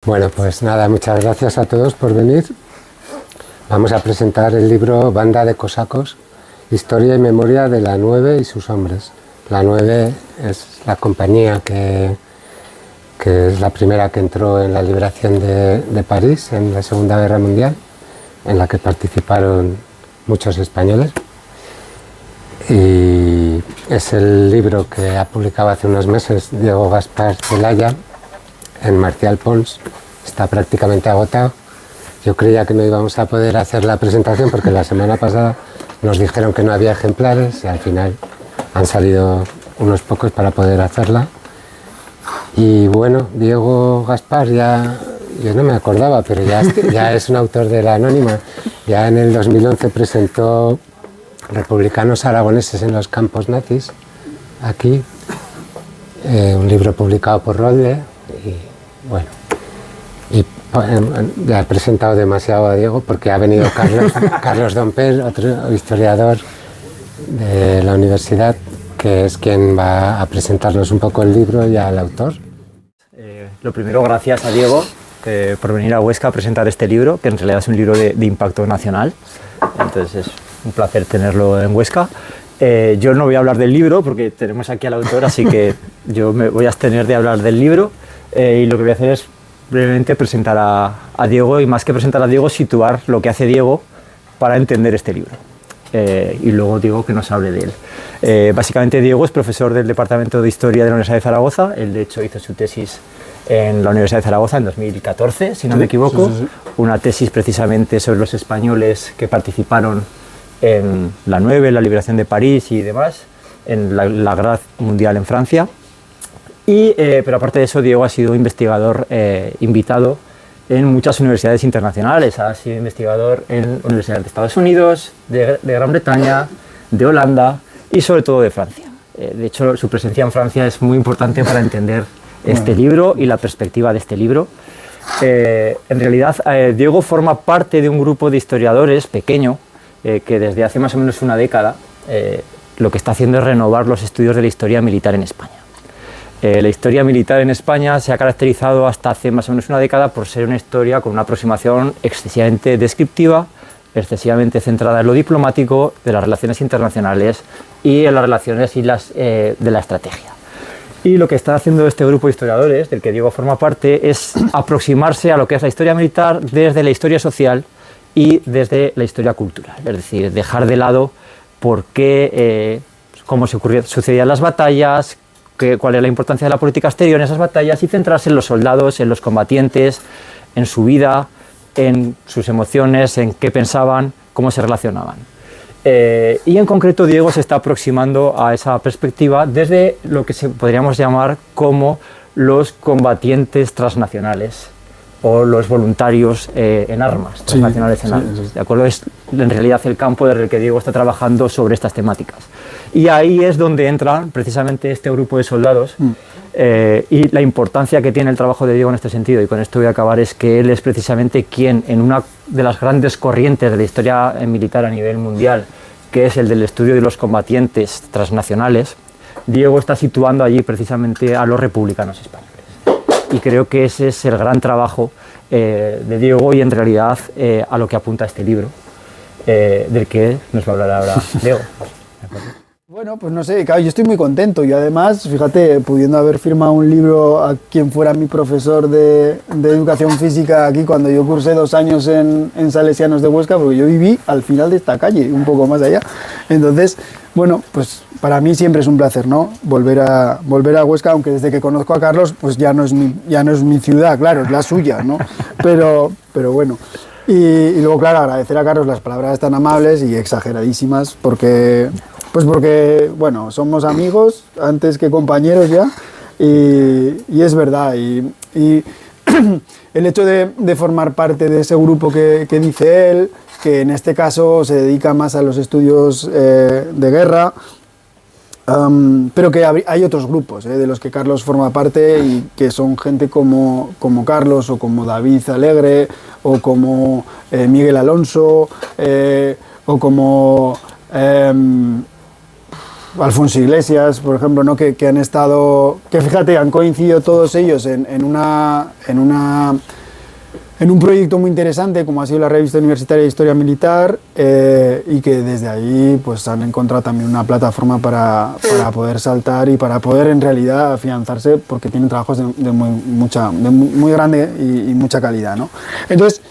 Bueno, pues nada, muchas gracias a todos por venir. Vamos a presentar el libro Banda de Cosacos, Historia y Memoria de la Nueve y sus hombres. La Nueve es la compañía que es la primera que entró en la liberación de París en la Segunda Guerra Mundial, en la que participaron muchos españoles. Y es el libro que ha publicado hace unos meses Diego Gaspar Celaya en Marcial Pons. Está prácticamente agotado. Yo creía que no íbamos a poder hacer la presentación porque la semana pasada nos dijeron que no había ejemplares y al final han salido unos pocos para poder hacerla. Y bueno, Diego Gaspar yo no me acordaba, pero ya es un autor de La Anónima. Ya en el 2011 presentó Republicanos aragoneses en los campos nazis, aquí, un libro publicado por Rolde, y bueno, ya he presentado demasiado a Diego porque ha venido Carlos Domper, otro historiador de la universidad, que es quien va a presentarnos un poco el libro y al autor. Lo primero, gracias a Diego por venir a Huesca a presentar este libro, que en realidad es un libro de impacto nacional, entonces es un placer tenerlo en Huesca. Yo no voy a hablar del libro porque tenemos aquí al autor, así que yo me voy a abstener de hablar del libro y lo que voy a hacer es brevemente presentar a Diego y más que presentar a Diego, situar lo que hace Diego para entender este libro. Y luego Diego que nos hable de él. Básicamente Diego es profesor del Departamento de Historia de la Universidad de Zaragoza. Él de hecho hizo su tesis en la Universidad de Zaragoza en 2014, si no me equivoco. Sí. Una tesis precisamente sobre los españoles que participaron en la 9, la liberación de París y demás, en la Guerra Mundial en Francia. Pero aparte de eso, Diego ha sido investigador invitado en muchas universidades internacionales. Ha sido investigador en universidades de Estados Unidos, de Gran Bretaña, de Holanda y sobre todo de Francia. De hecho, su presencia en Francia es muy importante para entender este libro y la perspectiva de este libro. En realidad, Diego forma parte de un grupo de historiadores pequeño que desde hace más o menos una década lo que está haciendo es renovar los estudios de la historia militar en España. La historia militar en España se ha caracterizado hasta hace más o menos una década por ser una historia con una aproximación excesivamente descriptiva, excesivamente centrada en lo diplomático, de las relaciones internacionales y en las relaciones de la estrategia. Y lo que está haciendo este grupo de historiadores, del que Diego forma parte, es aproximarse a lo que es la historia militar desde la historia social y desde la historia cultural. Es decir, dejar de lado por qué, cómo sucedían las batallas, cuál es la importancia de la política exterior en esas batallas y centrarse en los soldados, en los combatientes, en su vida, en sus emociones, en qué pensaban, cómo se relacionaban. Y en concreto Diego se está aproximando a esa perspectiva desde lo que podríamos llamar como los combatientes transnacionales o los voluntarios en armas, transnacionales en armas. ¿De acuerdo? Es en realidad el campo desde el que Diego está trabajando sobre estas temáticas. Y ahí es donde entra precisamente este grupo de soldados y la importancia que tiene el trabajo de Diego en este sentido, y con esto voy a acabar, es que él es precisamente quien en una de las grandes corrientes de la historia militar a nivel mundial, que es el del estudio de los combatientes transnacionales, Diego está situando allí precisamente a los republicanos españoles. Y creo que ese es el gran trabajo de Diego y en realidad a lo que apunta este libro, del que nos va a hablar ahora Diego. Bueno, pues no sé, claro, yo estoy muy contento y además, fíjate, pudiendo haber firmado un libro a quien fuera mi profesor de educación física aquí cuando yo cursé 2 años en Salesianos de Huesca, porque yo viví al final de esta calle, un poco más allá. Entonces, bueno, pues para mí siempre es un placer, ¿no? Volver a Huesca, aunque desde que conozco a Carlos, pues ya no es mi ciudad, claro, es la suya, ¿no? Pero bueno. Y luego, claro, agradecer a Carlos las palabras tan amables y exageradísimas, porque, bueno, somos amigos antes que compañeros ya, y es verdad. Y el hecho de formar parte de ese grupo que dice él, que en este caso se dedica más a los estudios de guerra, pero que hay otros grupos de los que Carlos forma parte y que son gente como Carlos o como David Alegre o como Miguel Alonso o como Alfonso Iglesias, por ejemplo, ¿no? que han estado, que fíjate, han coincidido todos ellos en un proyecto muy interesante como ha sido la Revista Universitaria de Historia Militar, y que desde ahí pues han encontrado también una plataforma para poder saltar y para poder en realidad afianzarse, porque tienen trabajos de muy grande y mucha calidad, ¿no? Entonces,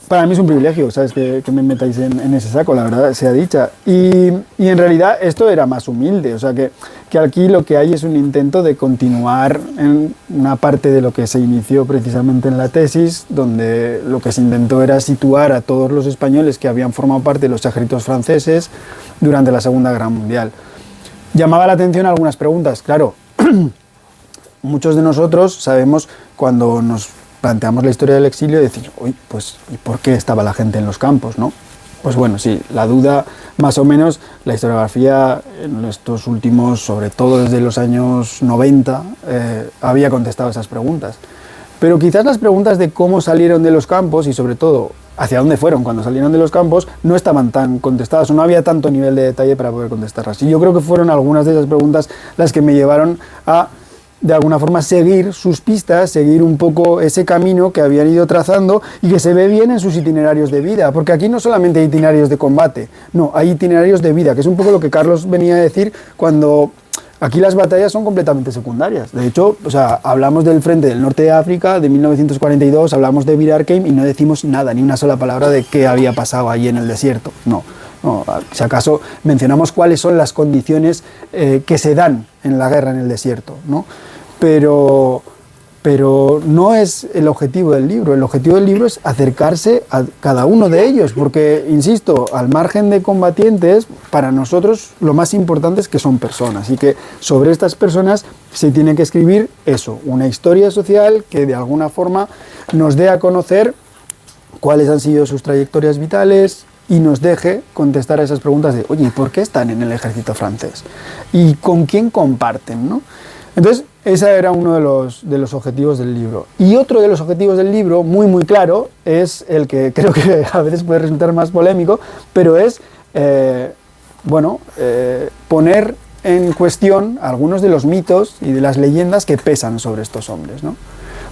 para mí es un privilegio, ¿sabes? Que me metáis en ese saco, la verdad, sea dicha. Y en realidad esto era más humilde, o sea que aquí lo que hay es un intento de continuar en una parte de lo que se inició precisamente en la tesis, donde lo que se intentó era situar a todos los españoles que habían formado parte de los ejércitos franceses durante la Segunda Guerra Mundial. Llamaba la atención algunas preguntas, claro. Muchos de nosotros sabemos cuando nos planteamos la historia del exilio y decir, uy, pues, ¿y por qué estaba la gente en los campos, no? Pues bueno, sí, la duda, más o menos, la historiografía en estos últimos, sobre todo desde los años 90, había contestado esas preguntas. Pero quizás las preguntas de cómo salieron de los campos y sobre todo hacia dónde fueron cuando salieron de los campos no estaban tan contestadas o no había tanto nivel de detalle para poder contestarlas. Y yo creo que fueron algunas de esas preguntas las que me llevaron a, de alguna forma, seguir sus pistas, seguir un poco ese camino que habían ido trazando y que se ve bien en sus itinerarios de vida, porque aquí no solamente hay itinerarios de combate, no, hay itinerarios de vida, que es un poco lo que Carlos venía a decir cuando aquí las batallas son completamente secundarias. De hecho, o sea, hablamos del frente del norte de África de 1942, hablamos de Bir Hakeim y no decimos nada, ni una sola palabra de qué había pasado allí en el desierto, no. No, si acaso mencionamos cuáles son las condiciones que se dan en la guerra en el desierto, ¿no? Pero no es el objetivo del libro. El objetivo del libro es acercarse a cada uno de ellos, porque, insisto, al margen de combatientes, para nosotros lo más importante es que son personas y que sobre estas personas se tiene que escribir eso, una historia social que de alguna forma nos dé a conocer cuáles han sido sus trayectorias vitales y nos deje contestar a esas preguntas de, oye, ¿por qué están en el ejército francés? ¿Y con quién comparten, no? Entonces, ese era uno de los objetivos del libro. Y otro de los objetivos del libro, muy muy claro, es el que creo que a veces puede resultar más polémico, pero es, poner en cuestión algunos de los mitos y de las leyendas que pesan sobre estos hombres, ¿no?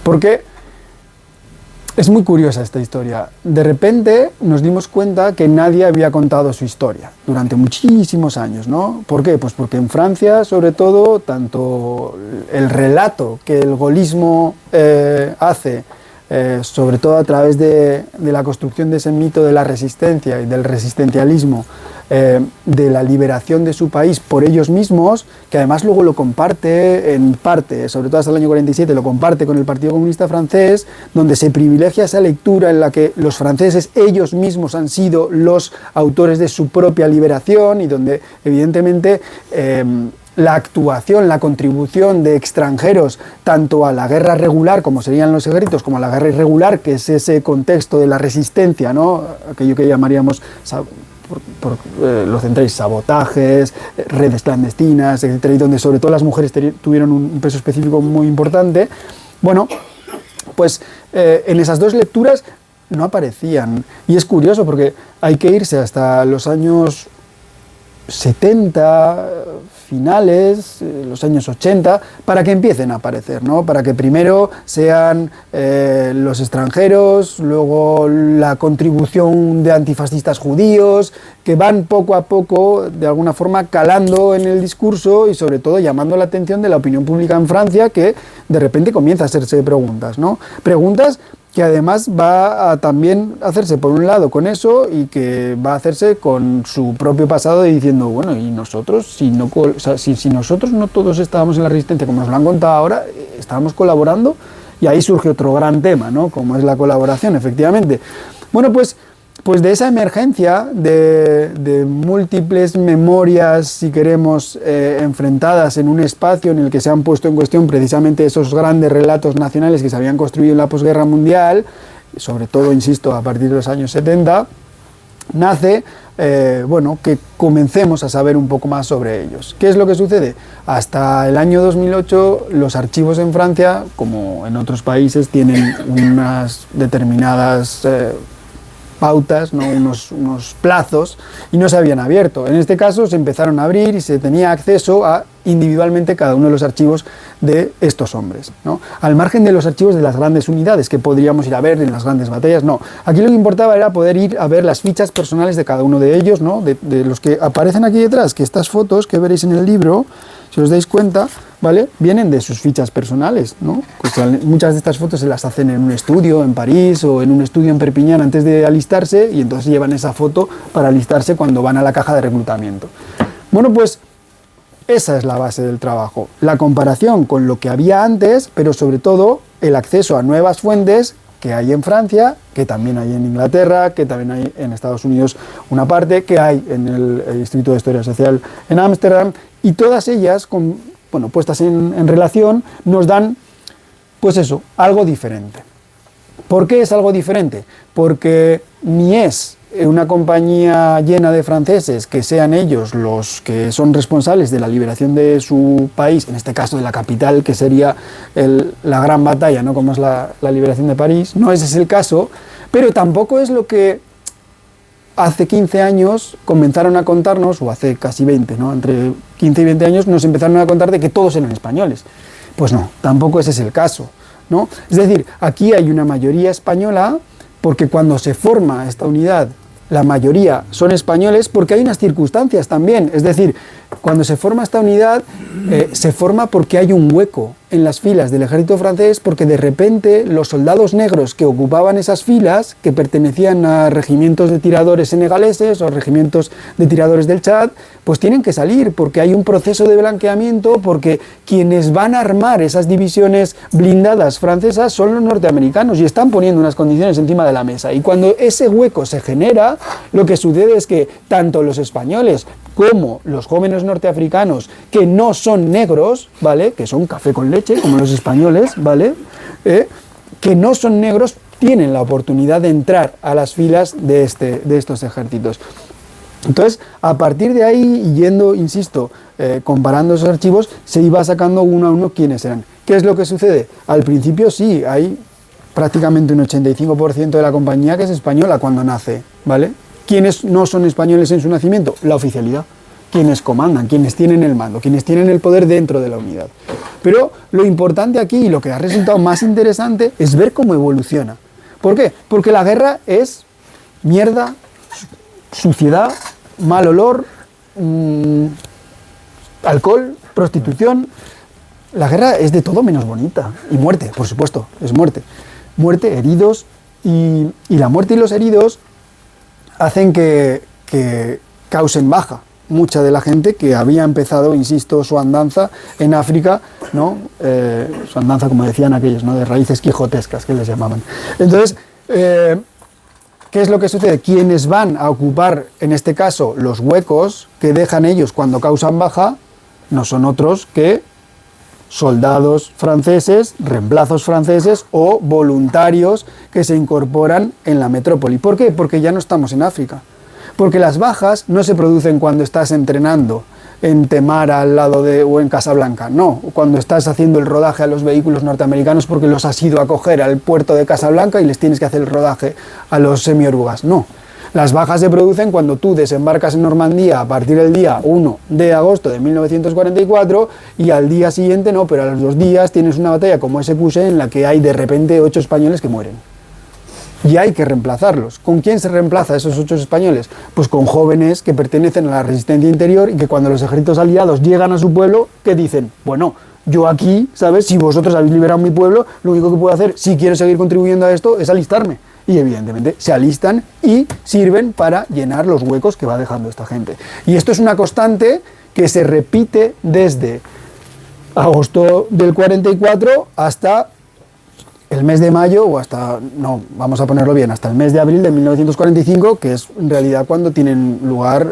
Porque es muy curiosa esta historia. De repente nos dimos cuenta que nadie había contado su historia durante muchísimos años, ¿no? ¿Por qué? Pues porque en Francia, sobre todo, tanto el relato que el gaullismo hace, sobre todo a través de la construcción de ese mito de la resistencia y del resistencialismo, de la liberación de su país por ellos mismos, que además luego lo comparte en parte, sobre todo hasta el año 47, lo comparte con el Partido Comunista Francés, donde se privilegia esa lectura en la que los franceses ellos mismos han sido los autores de su propia liberación y donde evidentemente la actuación, la contribución de extranjeros tanto a la guerra regular, como serían los ejércitos, como a la guerra irregular, que es ese contexto de la resistencia, ¿no? Aquello que llamaríamos, lo centréis, sabotajes, redes clandestinas, etcétera, y donde sobre todo las mujeres tuvieron un peso específico muy importante. Bueno, pues en esas dos lecturas no aparecían. Y es curioso porque hay que irse hasta los años 70, finales, los años 80, para que empiecen a aparecer, ¿no? Para que primero sean los extranjeros, luego la contribución de antifascistas judíos, que van poco a poco, de alguna forma, calando en el discurso y sobre todo llamando la atención de la opinión pública en Francia, que de repente comienza a hacerse preguntas, ¿no? Preguntas que además va a también hacerse por un lado con eso y que va a hacerse con su propio pasado y diciendo, bueno, y nosotros, si nosotros no todos estábamos en la resistencia como nos lo han contado ahora, estábamos colaborando, y ahí surge otro gran tema, ¿no? Como es la colaboración, efectivamente. Bueno, pues de esa emergencia de múltiples memorias, si queremos, enfrentadas en un espacio en el que se han puesto en cuestión precisamente esos grandes relatos nacionales que se habían construido en la posguerra mundial, sobre todo, insisto, a partir de los años 70, nace, que comencemos a saber un poco más sobre ellos. ¿Qué es lo que sucede? Hasta el año 2008 los archivos en Francia, como en otros países, tienen unas determinadas pautas, ¿no? unos plazos, y no se habían abierto. En este caso se empezaron a abrir y se tenía acceso a individualmente cada uno de los archivos de estos hombres, ¿no? Al margen de los archivos de las grandes unidades que podríamos ir a ver en las grandes batallas, no. Aquí lo que importaba era poder ir a ver las fichas personales de cada uno de ellos, ¿no? De los que aparecen aquí detrás, que estas fotos que veréis en el libro, si os dais cuenta, ¿vale? Vienen de sus fichas personales, ¿no? Pues muchas de estas fotos se las hacen en un estudio en París o en un estudio en Perpiñán antes de alistarse, y entonces llevan esa foto para alistarse cuando van a la caja de reclutamiento. Bueno, pues esa es la base del trabajo, la comparación con lo que había antes, pero sobre todo el acceso a nuevas fuentes que hay en Francia, que también hay en Inglaterra, que también hay en Estados Unidos una parte, que hay en el Instituto de Historia Social en Ámsterdam, y todas ellas, puestas en relación, nos dan, pues eso, algo diferente. ¿Por qué es algo diferente? Porque ni es una compañía llena de franceses que sean ellos los que son responsables de la liberación de su país, en este caso de la capital, que sería la gran batalla, ¿no? Como es la liberación de París. No ese es el caso, pero tampoco es lo que hace 15 años comenzaron a contarnos, o hace casi 20, ¿no? Entre 15 y 20 años nos empezaron a contar de que todos eran españoles. Pues no, tampoco ese es el caso, ¿no? Es decir, aquí hay una mayoría española, porque cuando se forma esta unidad, la mayoría son españoles, porque hay unas circunstancias también. Es decir, cuando se forma esta unidad, se forma porque hay un hueco en las filas del ejército francés, porque de repente los soldados negros que ocupaban esas filas, que pertenecían a regimientos de tiradores senegaleses o regimientos de tiradores del Chad, pues tienen que salir, porque hay un proceso de blanqueamiento, porque quienes van a armar esas divisiones blindadas francesas son los norteamericanos y están poniendo unas condiciones encima de la mesa. Y cuando ese hueco se genera, lo que sucede es que tanto los españoles como los jóvenes norteafricanos que no son negros, ¿vale?, que son café con leche, como los españoles, ¿vale?, que no son negros, tienen la oportunidad de entrar a las filas de estos ejércitos. Entonces, a partir de ahí, y yendo, insisto, comparando esos archivos, se iba sacando uno a uno quiénes eran. ¿Qué es lo que sucede? Al principio sí, hay prácticamente un 85% de la compañía que es española cuando nace, ¿vale? ¿Quiénes no son españoles en su nacimiento? La oficialidad. Quienes comandan, quienes tienen el mando, quienes tienen el poder dentro de la unidad. Pero lo importante aquí, y lo que ha resultado más interesante, es ver cómo evoluciona. ¿Por qué? Porque la guerra es mierda, suciedad, mal olor, alcohol, prostitución. La guerra es de todo menos bonita. Y muerte, por supuesto, es muerte. Muerte, heridos, y la muerte y los heridos hacen que causen baja mucha de la gente que había empezado, insisto, su andanza en África, ¿no? Su andanza, como decían aquellos, ¿no?, de raíces quijotescas, que les llamaban. Entonces, ¿qué es lo que sucede? Quienes van a ocupar, en este caso, los huecos que dejan ellos cuando causan baja, no son otros que soldados franceses, reemplazos franceses o voluntarios que se incorporan en la metrópoli. ¿Por qué? Porque ya no estamos en África. Porque las bajas no se producen cuando estás entrenando en Temara al lado o en Casablanca, no, cuando estás haciendo el rodaje a los vehículos norteamericanos porque los has ido a coger al puerto de Casablanca y les tienes que hacer el rodaje a los semiorugas, no. Las bajas se producen cuando tú desembarcas en Normandía a partir del día 1 de agosto de 1944 y al día siguiente no, pero a los 2 días tienes una batalla como SQC en la que hay de repente 8 españoles que mueren. Y hay que reemplazarlos. ¿Con quién se reemplaza a esos 8 españoles? Pues con jóvenes que pertenecen a la resistencia interior y que cuando los ejércitos aliados llegan a su pueblo, ¿qué dicen? Bueno, yo aquí, ¿sabes? Si vosotros habéis liberado mi pueblo, lo único que puedo hacer, si quiero seguir contribuyendo a esto, es alistarme. Y evidentemente se alistan y sirven para llenar los huecos que va dejando esta gente. Y esto es una constante que se repite desde agosto del 44 hasta el mes de mayo, o hasta, no, vamos a ponerlo bien, hasta el mes de abril de 1945, que es en realidad cuando tienen lugar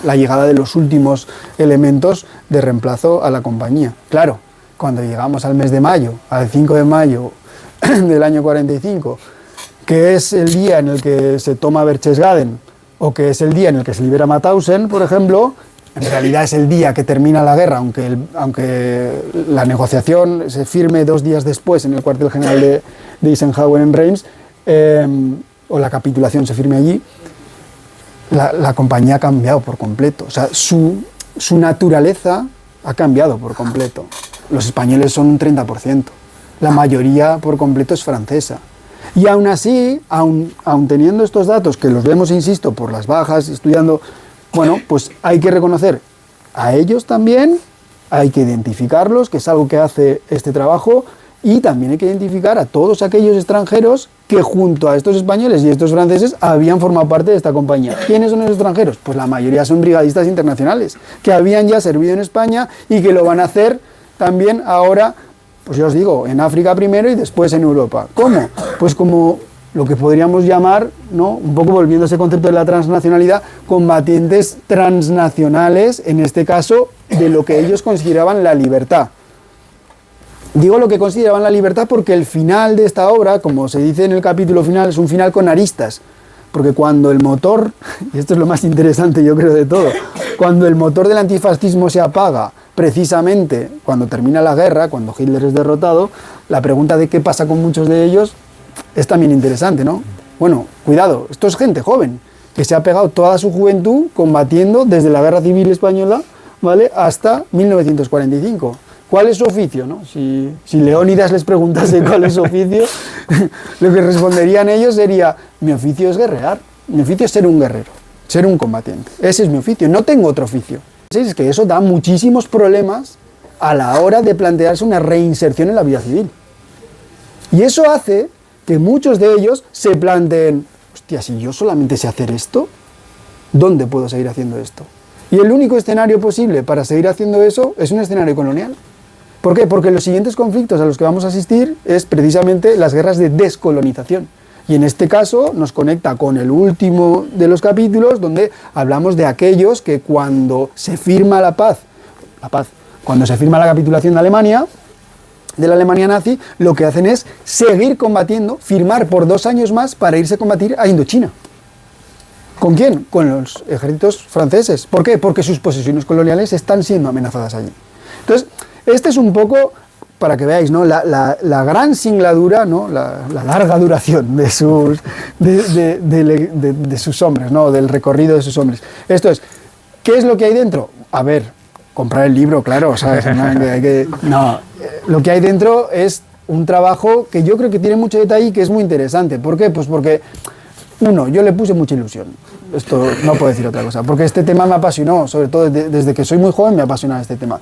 la llegada de los últimos elementos de reemplazo a la compañía. Claro, cuando llegamos al mes de mayo, al 5 de mayo del año 45, que es el día en el que se toma Berchtesgaden, o que es el día en el que se libera Mauthausen, por ejemplo, en realidad es el día que termina la guerra, aunque la negociación se firme 2 días después en el cuartel general de Eisenhower en Reims, o la capitulación se firme allí, la compañía ha cambiado por completo. O sea, su naturaleza ha cambiado por completo. Los españoles son un 30%. La mayoría por completo es francesa. Y aún así, aún teniendo estos datos, que los vemos, insisto, por las bajas, estudiando, bueno, pues hay que reconocer a ellos también, hay que identificarlos, que es algo que hace este trabajo, y también hay que identificar a todos aquellos extranjeros que junto a estos españoles y estos franceses habían formado parte de esta compañía. ¿Quiénes son esos extranjeros? Pues la mayoría son brigadistas internacionales, que habían ya servido en España y que lo van a hacer también ahora, pues yo os digo, en África primero y después en Europa. ¿Cómo? Pues como lo que podríamos llamar, ¿no?, un poco volviendo a ese concepto de la transnacionalidad, combatientes transnacionales, en este caso, de lo que ellos consideraban la libertad. Digo lo que consideraban la libertad porque el final de esta obra, como se dice en el capítulo final, es un final con aristas. Porque cuando el motor, y esto es lo más interesante yo creo de todo, cuando el motor del antifascismo se apaga, precisamente cuando termina la guerra, cuando Hitler es derrotado, la pregunta de qué pasa con muchos de ellos es también interesante, ¿no? Bueno, cuidado, esto es gente joven, que se ha pegado toda su juventud combatiendo desde la Guerra Civil Española, ¿vale?, hasta 1945. ¿Cuál es su oficio, no? Si Leónidas les preguntase cuál es su oficio, lo que responderían ellos sería: mi oficio es guerrear, mi oficio es ser un guerrero, ser un combatiente. Ese es mi oficio, no tengo otro oficio. Es que eso da muchísimos problemas a la hora de plantearse una reinserción en la vida civil. Y eso hace que muchos de ellos se planteen: hostia, si yo solamente sé hacer esto, ¿dónde puedo seguir haciendo esto? Y el único escenario posible para seguir haciendo eso es un escenario colonial. ¿Por qué? Porque los siguientes conflictos a los que vamos a asistir es precisamente las guerras de descolonización. Y en este caso nos conecta con el último de los capítulos, donde hablamos de aquellos que cuando se firma cuando se firma la capitulación de la Alemania nazi, lo que hacen es seguir combatiendo, firmar por 2 años más para irse a combatir a Indochina. ¿Con quién? Con los ejércitos franceses. ¿Por qué? Porque sus posesiones coloniales están siendo amenazadas allí. Entonces, este es un poco, para que veáis, ¿no?, la gran singladura, ¿no?, la larga duración de sus hombres, ¿no?, del recorrido de sus hombres. Esto es, ¿qué es lo que hay dentro? A ver, comprar el libro, claro, ¿sabes? No, lo que hay dentro es un trabajo que yo creo que tiene mucho detalle y que es muy interesante. ¿Por qué? Pues porque, uno, yo le puse mucha ilusión. Esto no puedo decir otra cosa, porque este tema me apasionó, sobre todo desde que soy muy joven me apasionaba este tema.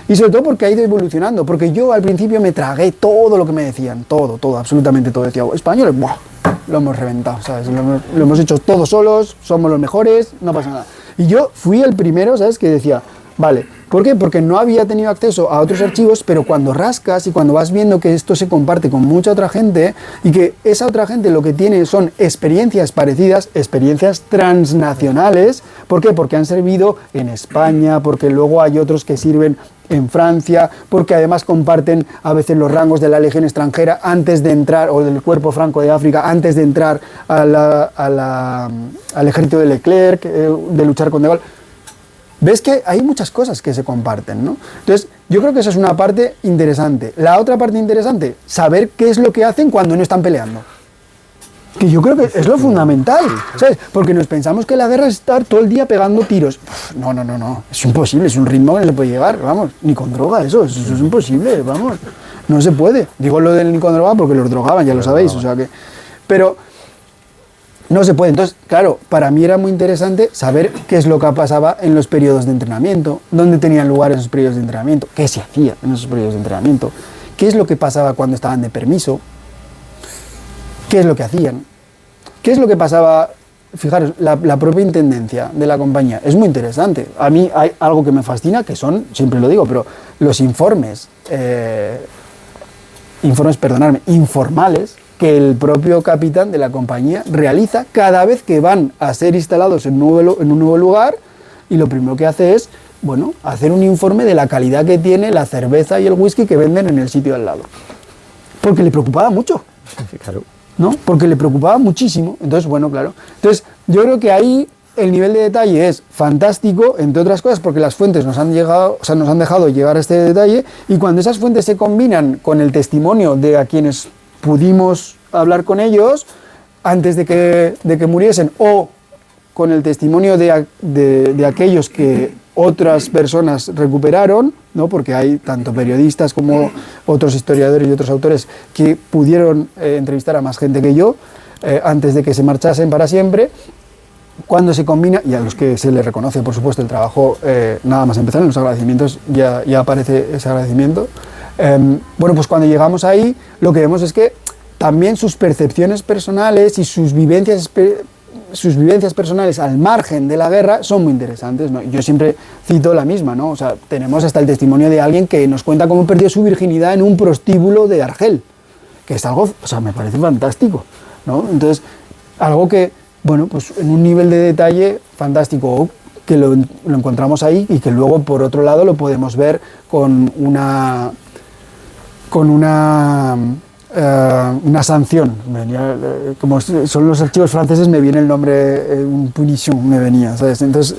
Y sobre todo porque ha ido evolucionando, porque yo al principio me tragué todo lo que me decían, todo, absolutamente todo. Decía: españoles, ¡buah!, lo hemos reventado, ¿sabes? Lo hemos hecho todos solos, somos los mejores, no pasa nada. Y yo fui el primero, ¿sabes?, que decía: vale, ¿por qué? Porque no había tenido acceso a otros archivos, pero cuando rascas y cuando vas viendo que esto se comparte con mucha otra gente y que esa otra gente lo que tiene son experiencias parecidas, experiencias transnacionales. ¿Por qué? Porque han servido en España, porque luego hay otros que sirven en Francia, porque además comparten a veces los rangos de la Legión extranjera antes de entrar, o del Cuerpo Franco de África, antes de entrar al ejército de Leclerc, de luchar con De Gaulle. Ves que hay muchas cosas que se comparten, ¿no? Entonces, yo creo que eso es una parte interesante. La otra parte interesante, saber qué es lo que hacen cuando no están peleando. Que yo creo que es lo fundamental, ¿sabes? Porque nos pensamos que la guerra es estar todo el día pegando tiros. No. Es imposible, es un ritmo que no se puede llevar, vamos. Ni con droga, eso es imposible, vamos. No se puede. Digo lo del ni con droga porque los drogaban, ya lo sabéis, o sea que... Pero... no se puede. Entonces, claro, para mí era muy interesante saber qué es lo que pasaba en los periodos de entrenamiento, dónde tenían lugar esos periodos de entrenamiento, qué se hacía en esos periodos de entrenamiento, qué es lo que pasaba cuando estaban de permiso, qué es lo que hacían, qué es lo que pasaba. Fijaros, la propia intendencia de la compañía es muy interesante. A mí hay algo que me fascina, que son, siempre lo digo, pero los informales, que el propio capitán de la compañía realiza cada vez que van a ser instalados en un nuevo lugar, y lo primero que hace es, bueno, hacer un informe de la calidad que tiene la cerveza y el whisky que venden en el sitio al lado. Porque le preocupaba mucho. Claro. ¿No? Porque le preocupaba muchísimo. Entonces, bueno, claro. Entonces, yo creo que ahí el nivel de detalle es fantástico, entre otras cosas, porque las fuentes nos han dejado llegar a este detalle, y cuando esas fuentes se combinan con el testimonio de a quienes pudimos hablar con ellos, antes de que muriesen, o con el testimonio de aquellos que otras personas recuperaron, ¿no? Porque hay tanto periodistas como otros historiadores y otros autores que pudieron entrevistar a más gente que yo antes de que se marchasen para siempre. Cuando se combina, y a los que se les reconoce, por supuesto, el trabajo, nada más empezar en los agradecimientos, ya aparece ese agradecimiento. Bueno, pues cuando llegamos ahí, lo que vemos es que también sus percepciones personales y sus vivencias personales al margen de la guerra son muy interesantes, ¿no? Yo siempre cito la misma, ¿no? O sea, tenemos hasta el testimonio de alguien que nos cuenta cómo perdió su virginidad en un prostíbulo de Argel, que es algo, o sea, me parece fantástico, ¿no? Entonces, algo que, bueno, pues en un nivel de detalle fantástico, que lo encontramos ahí y que luego, por otro lado, lo podemos ver con una sanción. Como son los archivos franceses, me viene el nombre, un punition me venía, ¿sabes? Entonces,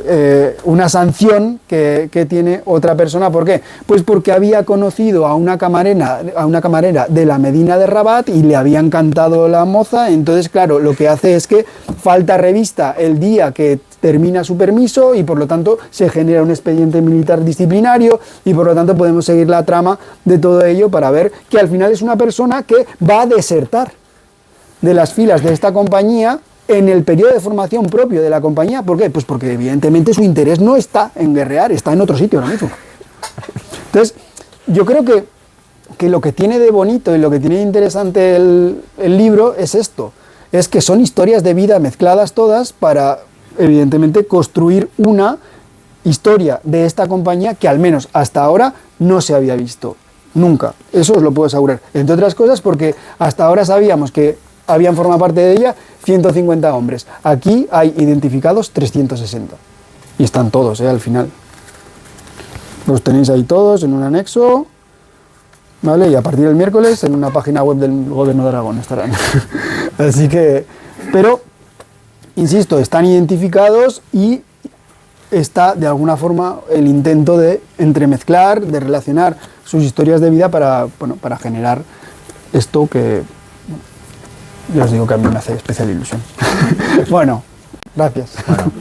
una sanción que tiene otra persona. ¿Por qué? Pues porque había conocido a una camarera de la Medina de Rabat y le había encantado la moza. Entonces, claro, lo que hace es que falta revista el día que termina su permiso y por lo tanto se genera un expediente militar disciplinario y por lo tanto podemos seguir la trama de todo ello para ver que al final es una persona que va a desertar de las filas de esta compañía en el periodo de formación propio de la compañía. ¿Por qué? Pues porque evidentemente su interés no está en guerrear, está en otro sitio ahora mismo. Entonces, yo creo que lo que tiene de bonito y lo que tiene de interesante el libro es esto, es que son historias de vida mezcladas todas para, evidentemente, construir una historia de esta compañía que al menos hasta ahora no se había visto nunca. Eso os lo puedo asegurar. Entre otras cosas porque hasta ahora sabíamos que habían formado parte de ella 150 hombres. Aquí hay identificados 360. Y están todos, al final. Los tenéis ahí todos en un anexo, ¿vale? Y a partir del miércoles en una página web del Gobierno de Aragón estarán. Así que, pero insisto, están identificados y está de alguna forma el intento de entremezclar, de relacionar sus historias de vida para generar esto que, ya os digo que a mí me hace especial ilusión. Bueno, gracias. Bueno.